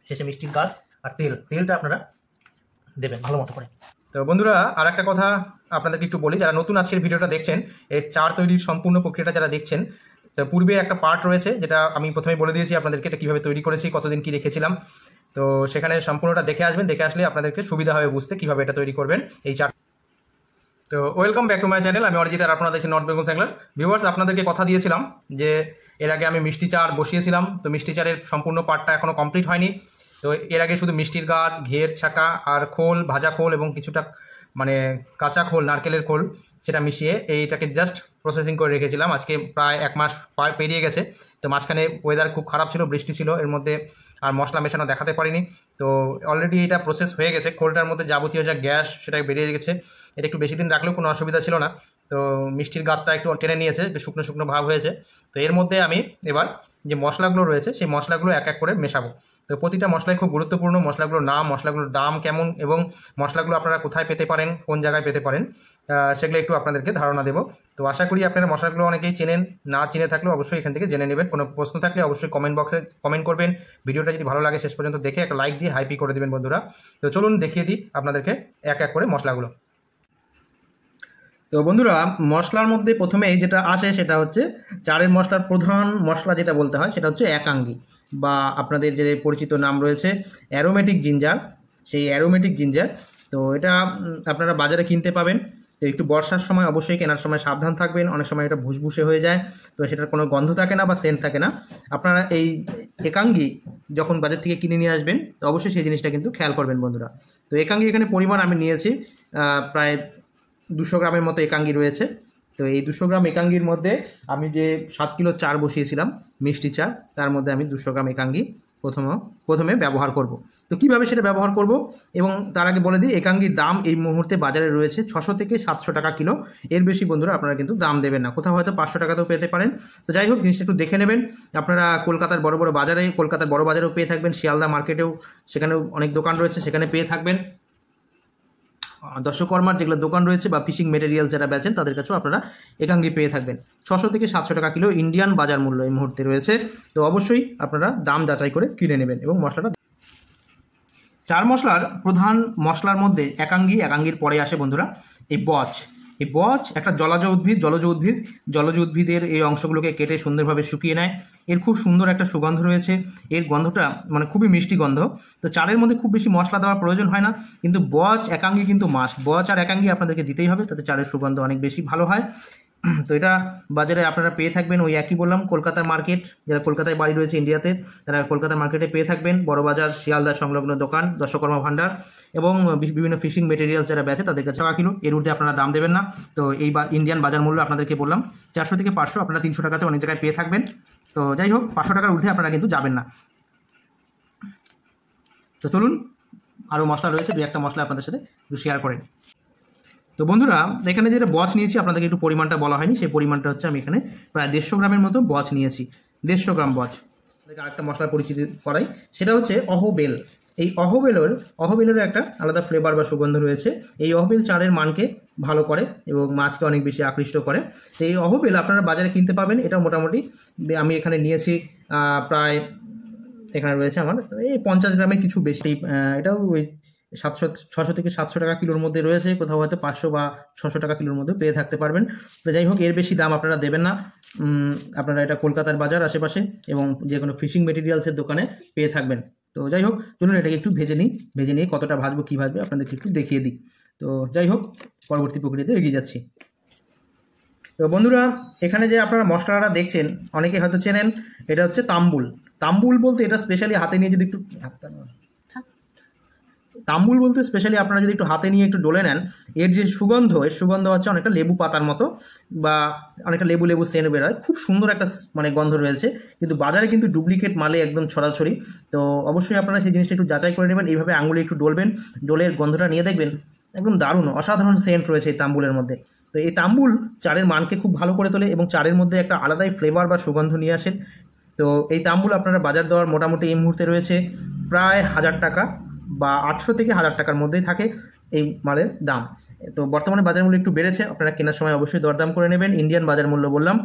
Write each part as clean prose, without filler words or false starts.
শেষে মিষ্টির গাছ আর তেলটা আপনারা দেবেন ভালো মতো করে। তো বন্ধুরা আর একটা কথা আপনাদেরকে একটু বলি, যারা নতুন আজকের ভিডিওটা দেখছেন, এর চার তৈরির সম্পূর্ণ প্রক্রিয়াটা যারা দেখছেন, তো পূর্বে একটা পার্ট রয়েছে যেটা আমি প্রথমে বলে দিয়েছি আপনাদেরকে, এটা কীভাবে তৈরি করেছি, কতদিন কী রেখেছিলাম। তো সেখানে সম্পূর্ণটা দেখে আসবেন, দেখে আসলে আপনাদেরকে সুবিধা হবে বুঝতে কীভাবে এটা তৈরি করবেন এই চার। তো welcome back to my channel, আমি অরিজিৎ আর আপনারা দেখছেন নর্থ বেঙ্গল স্যাংলার। ভিউয়ার্স, আপনাদেরকে কথা দিয়েছিলাম যে এর আগে আমি মিষ্টি চার বসিয়েছিলাম, তো মিষ্টি চারের সম্পূর্ণ পার্টটা এখনও কমপ্লিট হয়নি। তো এর আগে শুধু মিষ্টির গাছ, ঘের ছাকা আর খোল, ভাজা খোল এবং কিছুটা মানে কাঁচা খোল, নারকেলের খোল, সেটা মিশিয়ে এইটাকে জাস্ট প্রসেসিং করে রেখেছিলাম। আজকে প্রায় 1 মাস পেরিয়ে গেছে। তো মাঝখানে ওয়েদার খুব খারাপ ছিল, বৃষ্টি ছিল, এর মধ্যে আর মশলা মেশানো দেখাতে পারিনি। তো অলরেডি এটা প্রসেস হয়ে গেছে, খোলটার মধ্যে যাবতীয় যা গ্যাস সেটা বেরিয়ে গেছে। এটা একটু বেশি দিন রাখলেও কোনো অসুবিধা ছিল না। তো মিষ্টির গাতটা একটু টেনে নিয়েছে, শুকনো শুকনো ভাব হয়েছে। তো এর মধ্যে আমি এবার যে মশলাগুলো রয়েছে সেই মশলাগুলো এক এক করে মেশাবো। তো প্রতিটা মশলাই খুব গুরুত্বপূর্ণ, মশলাগুলোর নাম, মশলাগুলোর দাম কেমন এবং মশলাগুলো আপনারা কোথায় পেতে পারেন, কোন জায়গায় পেতে পারেন, সেগুলো একটু আপনাদেরকে ধারণা দেবো। তো আশা করি আপনারা মশলাগুলো অনেকেই চেনেন, না চিনে থাকলেও অবশ্যই এখান থেকে জেনে নেবেন। কোনো প্রশ্ন থাকলে অবশ্যই কমেন্ট বক্সে কমেন্ট করবেন। ভিডিওটা যদি ভালো লাগে শেষ পর্যন্ত দেখে একটা লাইক দিয়ে হাইপি করে দেবেন বন্ধুরা। তো চলুন দেখিয়ে দিই আপনাদেরকে এক এক করে মশলাগুলো। তো বন্ধুরা, মশলার মধ্যে প্রথমেই যেটা আসে সেটা হচ্ছে চারের মশলার প্রধান মশলা যেটা বলতে হয় সেটা হচ্ছে একাঙ্গি, বা আপনাদের যে পরিচিত নাম রয়েছে অ্যারোমেটিক জিঞ্জার, সেই অ্যারোমেটিক জিঞ্জার। তো এটা আপনারা বাজারে কিনতে পাবেন। তো একটু বর্ষার সময় অবশ্যই কেনার সময় সাবধান থাকবেন, অনেক সময় এটা ভুসভুসে হয়ে যায়, তো সেটার কোনো গন্ধ থাকে না বা সেন্ট থাকে না। আপনারা এই একাঙ্গি যখন বাজার থেকে কিনে নিয়ে আসবেন তো অবশ্যই সেই জিনিসটা কিন্তু খেয়াল করবেন বন্ধুরা। তো একাঙ্গি এখানে পরিমাণ আমি নিয়েছি প্রায় 200 গ্রামের মতো একাঙ্গি রয়েছে। তো এই 200 গ্রাম একাঙ্গির মধ্যে আমি যে 7 কিলো চার বসিয়েছিলাম মিষ্টি চার, তার মধ্যে আমি 200 গ্রাম একাঙ্গি প্রথমে ব্যবহার করব। তো কীভাবে সেটা ব্যবহার করব এবং তার আগে বলে দিই, একাঙ্গির দাম এই মুহূর্তে বাজারে রয়েছে 600 থেকে 700 টাকা কিলো। এর বেশি বন্ধুরা আপনারা কিন্তু দাম দেবেন না, কোথাও হয়তো 500 টাকাতেও পেতে পারেন। তো যাই হোক, জিনিসটা একটু দেখে নেবেন। আপনারা কলকাতার বড় বাজারেও পেয়ে থাকবেন, শিয়ালদা মার্কেটেও সেখানেও অনেক দোকান রয়েছে, সেখানে পেয়ে থাকবেন। দশকর্মার যেগুলো দোকান রয়েছে বা ফিশিং মেটেরিয়াল যারা বেচেন তাদের কাছেও আপনারা একাঙ্গি পেয়ে থাকবেন। 600 থেকে 700 টাকা কিলো ইন্ডিয়ান বাজার মূল্য এই মুহূর্তে রয়েছে। তো অবশ্যই আপনারা দাম যাচাই করে কিনে নেবেন এবং মশলাটা। চার মশলার প্রধান মশলার মধ্যে একাঙ্গির পরে আসে বন্ধুরা এই বচ। এই বচ একটা জলজ উদ্ভিদের এই অংশগুলোকে কেটে সুন্দরভাবে শুকিয়ে নেয়। এর খুব সুন্দর একটা সুগন্ধ রয়েছে, এর গন্ধটা মানে খুবই মিষ্টি গন্ধ। তো চারের মধ্যে খুব বেশি মশলা দেওয়ার প্রয়োজন হয় না, কিন্তু বচ একাঙ্গি কিন্তু মাস্ট। বচ আর একাঙ্গি আপনাদেরকে দিতেই হবে, তাতে চারের সুগন্ধ অনেক বেশি ভালো হয়। তো এটা বাজারে আপনারা পেয়ে থাকবেন, ওই একই বললাম, কলকাতার মার্কেট, যারা কলকাতায় বাড়ি রয়েছে ইন্ডিয়াতে তারা কলকাতার মার্কেটে পেয়ে থাকবেন। বড়বাজার, শিয়ালদা সংলগ্ন দোকান, দশকর্মা ভাণ্ডার এবং বিভিন্ন ফিশিং মেটেরিয়াল যারা বেচে তাদের কাছে টাকা কিলো, এর ঊর্ধ্বে আপনারা দাম দেবেন না। তো এই ইন্ডিয়ান বাজার মূল্য আপনাদেরকে বললাম 400 থেকে 500, আপনারা 300 টাকাতে অনেক জায়গায় পেয়ে থাকবেন। তো যাই হোক, 500 টাকার ঊর্ধ্বে আপনারা কিন্তু যাবেন না। তো চলুন, আরও মশলা রয়েছে, 2-1টা মশলা আপনাদের সাথে একটু শেয়ার করেন। তো বন্ধুরা, এখানে যেটা বচ নিয়েছি আপনাদেরকে একটু পরিমাণটা বলা হয়নি, সেই পরিমাণটা হচ্ছে আমি এখানে প্রায় 150 গ্রামের মতো বচ নিয়েছি। 150 গ্রাম বচ। আরেকটা মশলার পরিচিতি করাই, সেটা হচ্ছে অহবেল। এই অহবেলের একটা আলাদা ফ্লেভার বা সুগন্ধ রয়েছে। এই অহবেল চারের মানকে ভালো করে এবং মাছকে অনেক বেশি আকৃষ্ট করে। তো এই অহবেল আপনারা বাজারে কিনতে পাবেন। এটা মোটামুটি আমি এখানে নিয়েছি প্রায়, এখানে রয়েছে আমার এই 50 গ্রামের কিছু বেশি। এটাও ওই 600 থেকে 700 টাকা কিলোর মধ্যে রয়েছে, কোথাও হয়তো 500 বা 600 টাকা কিলোর মধ্যে পেয়ে থাকতে পারবেন। তো যাই হোক, এর বেশি দাম আপনারা দেবেন না। আপনারা এটা কলকাতার বাজার আশেপাশে এবং যে কোনো ফিশিং মেটেরিয়ালসের দোকানে পেয়ে থাকবেন। তো যাই হোক, চলুন এটাকে একটু ভেজে নিয়ে কতটা ভাজবো, কী ভাজবে আপনাদেরকে একটু দেখিয়ে দিই। তো যাই হোক, পরবর্তী প্রক্রিয়াতে এগিয়ে যাচ্ছি। তো বন্ধুরা, এখানে যে আপনারা মশলাটা দেখছেন অনেকে হয়তো চেনেন, এটা হচ্ছে তাম্বুল বলতে এটা স্পেশালি হাতে নিয়ে যদি একটু আপনারা যদি একটু হাতে নিয়ে একটু ডলে নেন, এর যে সুগন্ধ, হচ্ছে অনেকটা লেবু পাতার মতো বা অনেকটা লেবু সেন্ট বেরোয়, খুব সুন্দর একটা মানে গন্ধ রয়েছে। কিন্তু বাজারে কিন্তু ডুপ্লিকেট মালে একদম ছড়াছড়ি। তো অবশ্যই আপনারা সেই জিনিসটা একটু যাচাই করে নেবেন, এইভাবে আঙুলে একটু ডলে গন্ধটা নিয়ে দেখবেন, একদম দারুণ অসাধারণ সেন্ট রয়েছে এই তাম্বুলের মধ্যে। তো এই তাম্বুল চারের মানকে খুব ভালো করে তোলে এবং চারের মধ্যে একটা আলাদাই ফ্লেভার বা সুগন্ধ নিয়ে আসেন। তো এই তাম্বুল আপনারা বাজার দর মোটামুটি এই মুহূর্তে রয়েছে প্রায় 1000 টাকা বা 800 থেকে 1000 টাকার মধ্যেই থাকে। এই মালের দাম। তো বর্তমানে বাজার মূল্য একটু বেড়েছে, আপনারা কেনার সময় অবশ্যই দরদাম করে নেবেন। ইন্ডিয়ান বাজার মূল্য বললাম।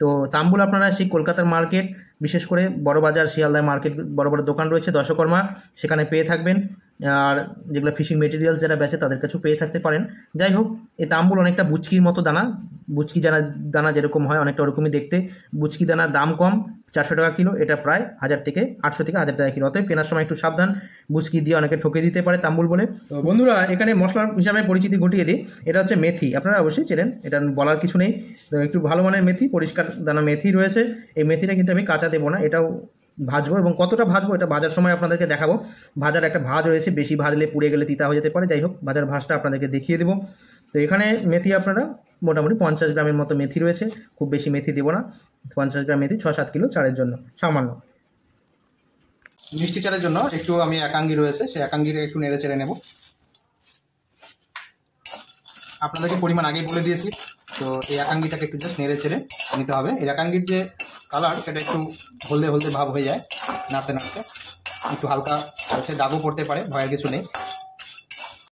তো তাম্বুল আপনারা সেই কলকাতার মার্কেট, বিশেষ করে বড় বাজার শিয়ালদায় মার্কেট, বড় বড় দোকান রয়েছে দশকর্মা, সেখানে পেয়ে থাকবেন। আর যেগুলো ফিশিং মেটেরিয়ালস যারা বেচে তাদের কাছেও পেয়ে থাকতে পারেন। যাই হোক, এই তাম্বুল অনেকটা বুচকির মতো দানা, বুচকি দানা যেরকম হয় অনেকটা ওরকমই দেখতে। বুচকি দানার দাম কম, 400 টাকা কিলো, এটা প্রায় 800 থেকে 1000 টাকা কিলো। অতএব কেনার সময় একটু সাবধান, বুচকি দিয়ে অনেকে ঠকে দিতে পারে তাম্বুল বলে। তো বন্ধুরা, এখানে মশলা হিসাবে পরিচিতি ঘটিয়ে দিই। এটা হচ্ছে মেথি, আপনারা অবশ্যই চেনেন, এটা বলার কিছু নেই। তো একটু ভালো মানের মেথি, পরিষ্কার দানা মেথি রয়েছে। এই মেথিটা কিন্তু আমি কাঁচা দেবো না, এটাও ভাজবো, এবং কতটা ভাজবো এটা ভাজার সময় আপনাদেরকে দেখাবো। ভাজার একটা ভাজ রয়েছে, বেশি ভাজলে পুড়ে গেলে তিতা হয়ে যেতে পারে। যাই হোক, ভাজার ভাজটা আপনাদেরকে দেখিয়ে দেবো। তো এখানে মেথি আপনারা মোটামুটি 50 গ্রামের মতো মেথি রয়েছে, খুব বেশি মেথি দেবো না। 50 গ্রাম মেথি 6-7 কিলো চালের জন্য সামান্য। মিষ্টি চালের জন্য একটু আমি একাঙ্গি রয়েছে, সেই একাঙ্গিটা একটু নেড়ে চেড়ে নেব। আপনাদেরকে পরিমাণ আগেই বলে দিয়েছি। তো এই একাঙ্গিটাকে একটু জাস্ট নেড়ে চেড়ে নিতে হবে। এই একাঙ্গির যে কালার, সেটা একটু হলদে হলদে ভাব হয়ে যায় নাড়তে নাড়তে, একটু হালকা হচ্ছে দাগও পড়তে পারে, ভয়ের কিছু নেই।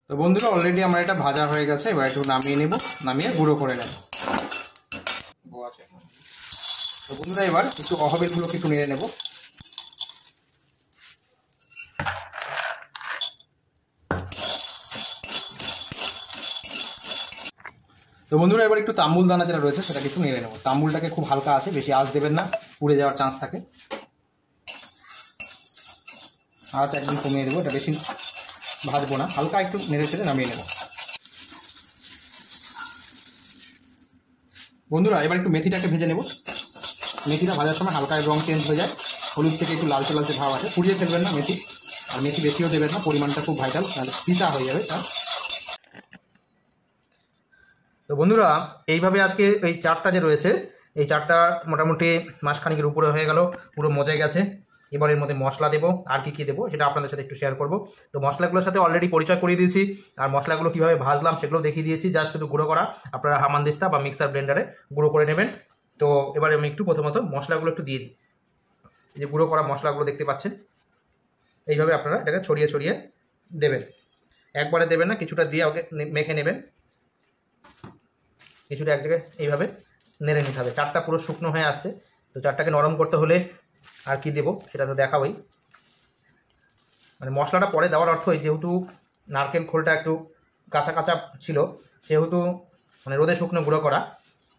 তো বন্ধুরা, অলরেডি আমার এটা ভাজা হয়ে গেছে, এবার একটু নামিয়ে নেব, নামিয়ে গুঁড়ো করে নেব। তো বন্ধুরা, এবার একটু অহবেলগুলোকে একটু নেড়ে নেব। তো বন্ধুরা, এবার একটু তাম্বুল দানা যেটা রয়েছে সেটাকে একটু নেড়ে নেব। তাম্বুলটাকে খুব হালকা আছে, বেশি আঁচ দেবেন না, পুড়ে যাওয়ার চান্স থাকে। আঁচ একদম কমিয়ে দেবো, এটা বেশি ভাজবো না, হালকা একটু নেড়ে চেড়ে নামিয়ে নেব। বন্ধুরা, এবার একটু মেথিটাকে ভেজে নেব। মেথিটা ভাজার সময় হালকা রং চেঞ্জ হয়ে যায়, হলুদ থেকে একটু লালচে লালচে ভাব আছে। পুড়িয়ে ফেলবেন না মেথি, আর মেথি বেশিও দেবেন না, পরিমাণটা খুব ভাইটাল, তাহলে তিতা হয়ে যাবে তার। তো বন্ধুরা, এইভাবে আজকে এই চারটা যে রয়েছে, এই চারটা মোটামুটি মাসখানিকের উপরে হয়ে গেল, পুরো মজে গেছে। এবার এর মধ্যে মশলা দেবো, আর কি দেবো সেটা আপনাদের সাথে একটু শেয়ার করব। তো মশলাগুলোর সাথে অলরেডি পরিচয় করিয়ে দিয়েছি, আর মশলাগুলো কীভাবে ভাজলাম সেগুলো দেখিয়ে দিয়েছি। জাস্ট শুধু গুঁড়ো করা, আপনারা হামানদিস্তা বা মিক্সার ব্লেন্ডারে গুঁড়ো করে নেবেন। তো এবার আমি একটু প্রথমত মশলাগুলো একটু দিয়ে দিই। এই যে গুঁড়ো করা মশলাগুলো দেখতে পাচ্ছেন, এইভাবে আপনারা এটাকে ছড়িয়ে ছড়িয়ে দেবেন। একবারে দেবেন না, কিছুটা দিয়ে ওকে মেখে নেবেন, কিছুটা এক জায়গায় এইভাবে নেড়ে নিতে হবে। চারটা পুরো শুকনো হয়ে আসছে, তো চারটাকে নরম করতে হলে আর কি দেবো সেটা তো দেখাবই। মানে মশলাটা পরে দেওয়ার অর্থ, যেহেতু নারকেল খোলটা একটু কাঁচা কাঁচা ছিল, সেহেতু মানে রোদে শুকনো গুঁড়ো করা,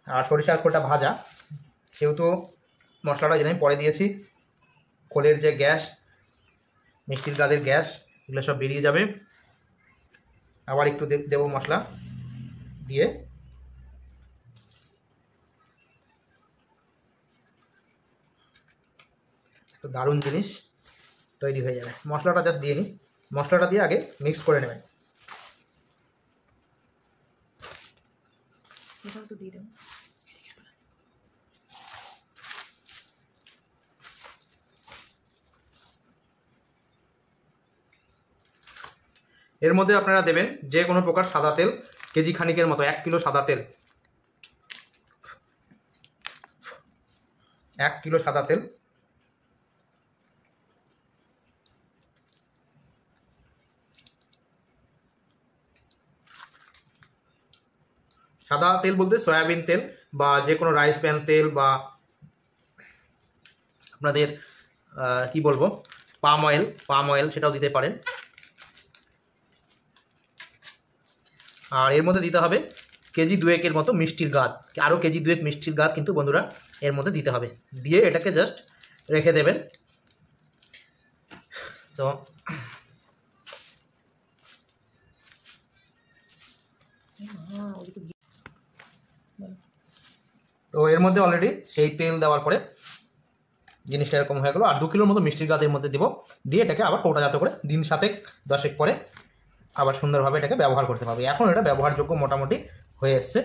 আর সরিষার খোলটা ভাজা, সেহেতু মশলাটা যেন আমি পরে দিয়েছি, খোলের যে গ্যাস, মিষ্টির গাদের গ্যাস, এগুলো সব বেরিয়ে যাবে। আবার একটু দেবো মশলা দিয়ে, তো দারুণ জিনিস তৈরি হয়ে যাবে। মশলাটা জাস্ট দিয়ে নিই, মশলাটা দিয়ে আগে মিক্স করে নেবেন। এটাও তো দিয়ে দেবো। এর মধ্যে আপনারা দেবেন যে কোনো প্রকার সাদা তেল, কেজি খানিকের মতো, 1 কিলো সাদা তেল, 1 কিলো সাদা তেল। সাদা তেল বলতে সয়াবিন তেল বা যে কোনো রাইস ব্র্যান তেল, বা আপনাদের কি বলবো, পাম অয়েল সেটাও দিতে পারেন। আর এর মধ্যে দিতে হবে কেজি 2 মতো মিষ্টির গাদ, আরও কেজি 2 মিষ্টির গাদ কিন্তু বন্ধুরা এর মধ্যে দিতে হবে। দিয়ে এটাকে জাস্ট রেখে দেবেন। তো এর মধ্যে অলরেডি সেই তেল দেওয়ার পরে জিনিসটা এরকম হয়ে গেলো। আর 2 কিলোর মতো মিষ্টির গাদের মধ্যে দেবো, দিয়ে এটাকে আবার কৌটাজাত করে দিন 7-10 পরে আবার সুন্দরভাবে এটাকে ব্যবহার করতে পারবে। এখন এটা ব্যবহারযোগ্য মোটামুটি হয়ে এসছে।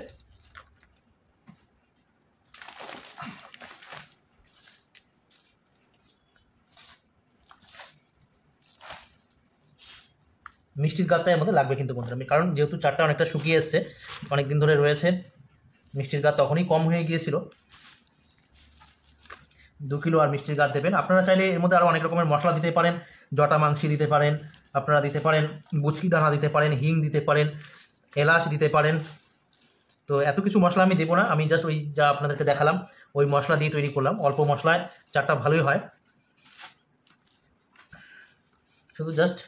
মিষ্টির গাদটা এর মধ্যে লাগবে কিন্তু বন্ধুরা, কারণ যেহেতু চারটা অনেকটা শুকিয়ে এসছে, অনেক দিন ধরে রয়েছে, মিষ্টির গাদ তখনই কম হয়ে গিয়েছিল। 2 কিলো আর মিষ্টির গাদ দেবেন। আপনারা চাইলে এর মধ্যে আরও অনেক রকমের মশলা দিতে পারেন, জটা মাংসি দিতে পারেন, আপনারা দিতে পারেন বুচকি দানা, দিতে পারেন হিং, দিতে পারেন এলাচ, দিতে পারেন। তো এত কিছু মশলা আমি দেবো না, আমি জাস্ট ওই যা আপনাদেরকে দেখালাম ওই মশলা দিয়ে তৈরি করলাম। অল্প মশলায় চাটটা ভালোই হয়, শুধু জাস্ট